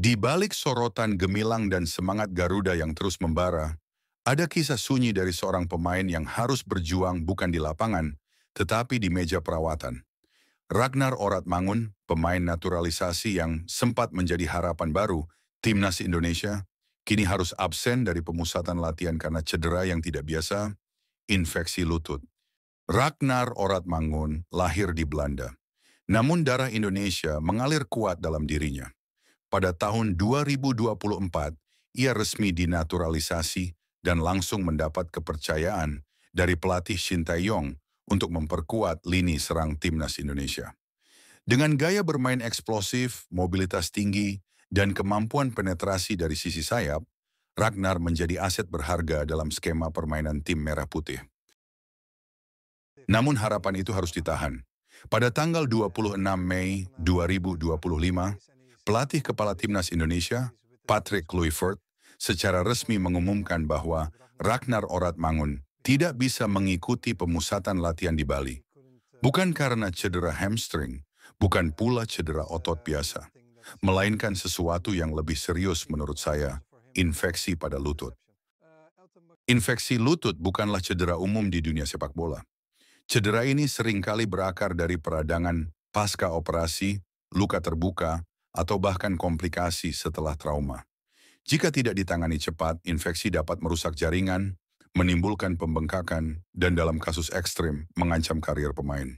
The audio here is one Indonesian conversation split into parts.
Di balik sorotan gemilang dan semangat Garuda yang terus membara, ada kisah sunyi dari seorang pemain yang harus berjuang bukan di lapangan, tetapi di meja perawatan. Ragnar Oratmangun, pemain naturalisasi yang sempat menjadi harapan baru timnas Indonesia, kini harus absen dari pemusatan latihan karena cedera yang tidak biasa, infeksi lutut. Ragnar Oratmangun lahir di Belanda. Namun darah Indonesia mengalir kuat dalam dirinya. Pada tahun 2024, ia resmi dinaturalisasi dan langsung mendapat kepercayaan dari pelatih Shin Tae-yong untuk memperkuat lini serang timnas Indonesia. Dengan gaya bermain eksplosif, mobilitas tinggi, dan kemampuan penetrasi dari sisi sayap, Ragnar menjadi aset berharga dalam skema permainan tim Merah Putih. Namun harapan itu harus ditahan. Pada tanggal 26 Mei 2025, pelatih kepala timnas Indonesia, Patrick Kluivert, secara resmi mengumumkan bahwa Ragnar Oratmangun tidak bisa mengikuti pemusatan latihan di Bali. Bukan karena cedera hamstring, bukan pula cedera otot biasa, melainkan sesuatu yang lebih serius menurut saya, infeksi pada lutut. Infeksi lutut bukanlah cedera umum di dunia sepak bola. Cedera ini seringkali berakar dari peradangan pasca operasi, luka terbuka, atau bahkan komplikasi setelah trauma. Jika tidak ditangani cepat, infeksi dapat merusak jaringan, menimbulkan pembengkakan, dan dalam kasus ekstrim mengancam karir pemain.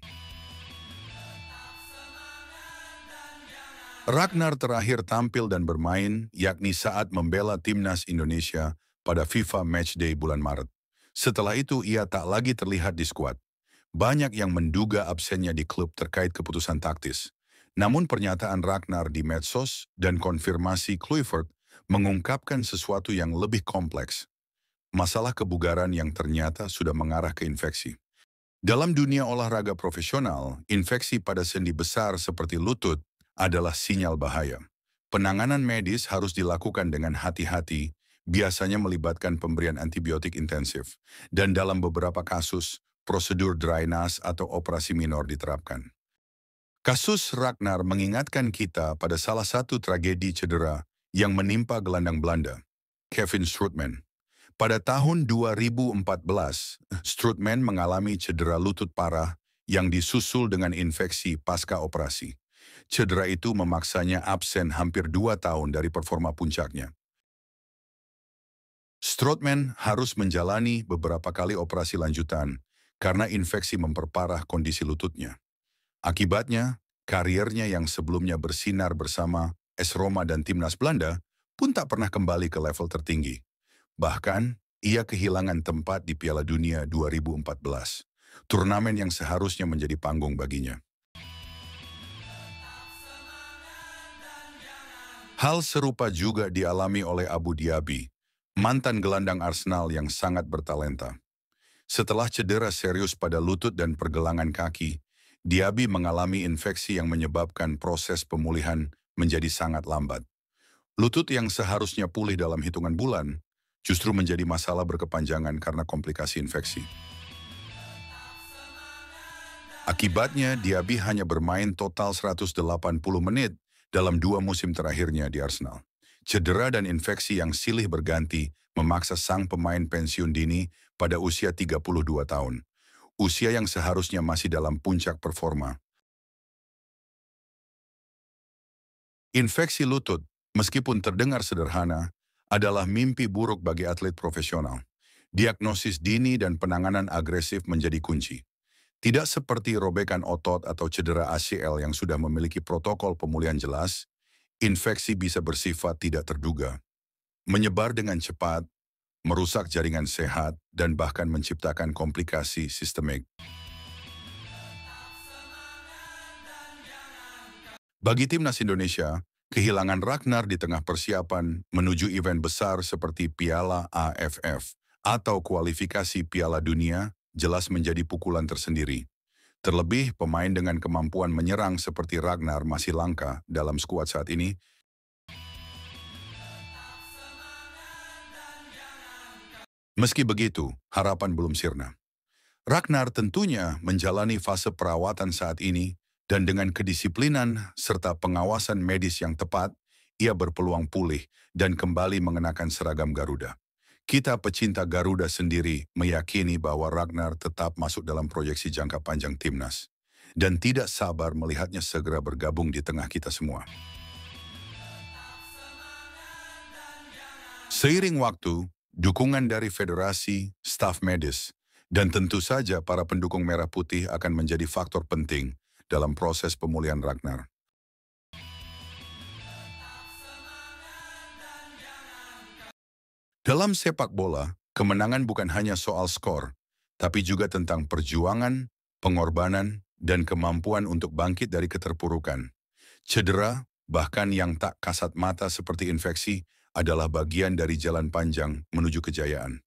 Ragnar terakhir tampil dan bermain yakni saat membela timnas Indonesia pada FIFA Matchday bulan Maret. Setelah itu ia tak lagi terlihat di skuad. Banyak yang menduga absennya di klub terkait keputusan taktis. Namun pernyataan Ragnar di medsos dan konfirmasi Kluivert mengungkapkan sesuatu yang lebih kompleks. Masalah kebugaran yang ternyata sudah mengarah ke infeksi. Dalam dunia olahraga profesional, infeksi pada sendi besar seperti lutut adalah sinyal bahaya. Penanganan medis harus dilakukan dengan hati-hati, biasanya melibatkan pemberian antibiotik intensif. Dan dalam beberapa kasus, prosedur drainase atau operasi minor diterapkan. Kasus Ragnar mengingatkan kita pada salah satu tragedi cedera yang menimpa gelandang Belanda, Kevin Strootman. Pada tahun 2014, Strootman mengalami cedera lutut parah yang disusul dengan infeksi pasca operasi. Cedera itu memaksanya absen hampir 2 tahun dari performa puncaknya. Strootman harus menjalani beberapa kali operasi lanjutan karena infeksi memperparah kondisi lututnya. Akibatnya, kariernya yang sebelumnya bersinar bersama AS Roma dan timnas Belanda pun tak pernah kembali ke level tertinggi. Bahkan, ia kehilangan tempat di Piala Dunia 2014, turnamen yang seharusnya menjadi panggung baginya. Hal serupa juga dialami oleh Abu Diaby, mantan gelandang Arsenal yang sangat bertalenta. Setelah cedera serius pada lutut dan pergelangan kaki, Diaby mengalami infeksi yang menyebabkan proses pemulihan menjadi sangat lambat. Lutut yang seharusnya pulih dalam hitungan bulan, justru menjadi masalah berkepanjangan karena komplikasi infeksi. Akibatnya, Diaby hanya bermain total 180 menit dalam 2 musim terakhirnya di Arsenal. Cedera dan infeksi yang silih berganti memaksa sang pemain pensiun dini pada usia 32 tahun. Usia yang seharusnya masih dalam puncak performa. Infeksi lutut, meskipun terdengar sederhana, adalah mimpi buruk bagi atlet profesional. Diagnosis dini dan penanganan agresif menjadi kunci. Tidak seperti robekan otot atau cedera ACL yang sudah memiliki protokol pemulihan jelas, infeksi bisa bersifat tidak terduga, menyebar dengan cepat, merusak jaringan sehat, dan bahkan menciptakan komplikasi sistemik. Bagi timnas Indonesia, kehilangan Ragnar di tengah persiapan menuju event besar seperti Piala AFF atau kualifikasi Piala Dunia jelas menjadi pukulan tersendiri. Terlebih, pemain dengan kemampuan menyerang seperti Ragnar masih langka dalam skuad saat ini. Meski begitu, harapan belum sirna. Ragnar tentunya menjalani fase perawatan saat ini dan dengan kedisiplinan serta pengawasan medis yang tepat, ia berpeluang pulih dan kembali mengenakan seragam Garuda. Kita pecinta Garuda sendiri meyakini bahwa Ragnar tetap masuk dalam proyeksi jangka panjang timnas dan tidak sabar melihatnya segera bergabung di tengah kita semua. Seiring waktu, dukungan dari federasi, staf medis, dan tentu saja para pendukung Merah Putih akan menjadi faktor penting dalam proses pemulihan Ragnar. Dalam sepak bola, kemenangan bukan hanya soal skor, tapi juga tentang perjuangan, pengorbanan, dan kemampuan untuk bangkit dari keterpurukan. Cedera, bahkan yang tak kasat mata seperti infeksi, adalah bagian dari jalan panjang menuju kejayaan.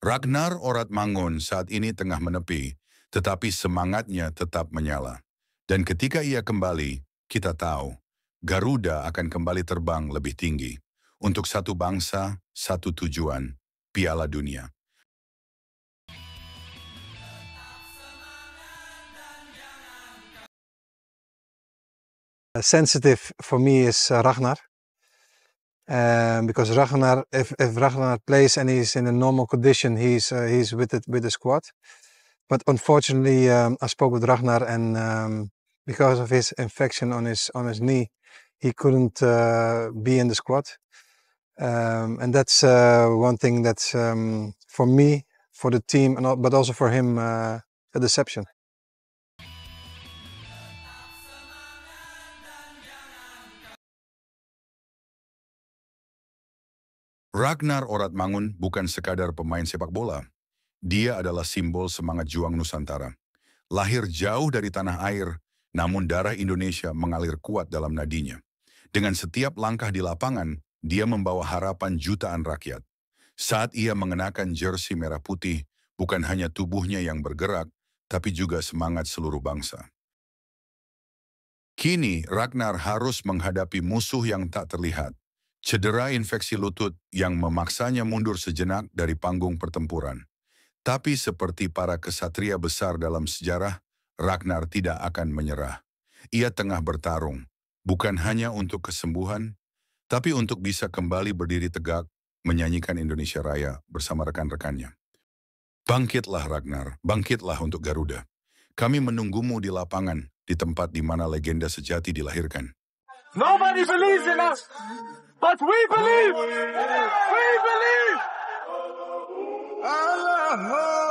Ragnar Oratmangun saat ini tengah menepi, tetapi semangatnya tetap menyala. Dan ketika ia kembali, kita tahu, Garuda akan kembali terbang lebih tinggi. Untuk satu bangsa, satu tujuan, Piala Dunia. Sensitive for me is Ragnar. Because Ragnar, if Ragnar plays and he's in a normal condition, he's with the squad. But unfortunately, I spoke with Ragnar, and because of his infection on his knee, he couldn't be in the squad. And that's one thing that's for me, for the team, but also for him, a deception. Ragnar Oratmangun bukan sekadar pemain sepak bola. Dia adalah simbol semangat juang Nusantara. Lahir jauh dari tanah air, namun darah Indonesia mengalir kuat dalam nadinya. Dengan setiap langkah di lapangan, dia membawa harapan jutaan rakyat. Saat ia mengenakan jersey merah putih, bukan hanya tubuhnya yang bergerak, tapi juga semangat seluruh bangsa. Kini, Ragnar harus menghadapi musuh yang tak terlihat. Cedera infeksi lutut yang memaksanya mundur sejenak dari panggung pertempuran. Tapi seperti para kesatria besar dalam sejarah, Ragnar tidak akan menyerah. Ia tengah bertarung, bukan hanya untuk kesembuhan, tapi untuk bisa kembali berdiri tegak, menyanyikan Indonesia Raya bersama rekan-rekannya. Bangkitlah Ragnar, bangkitlah untuk Garuda. Kami menunggumu di lapangan, di tempat di mana legenda sejati dilahirkan. Nobody believes in us, but we believe. We believe. Allah.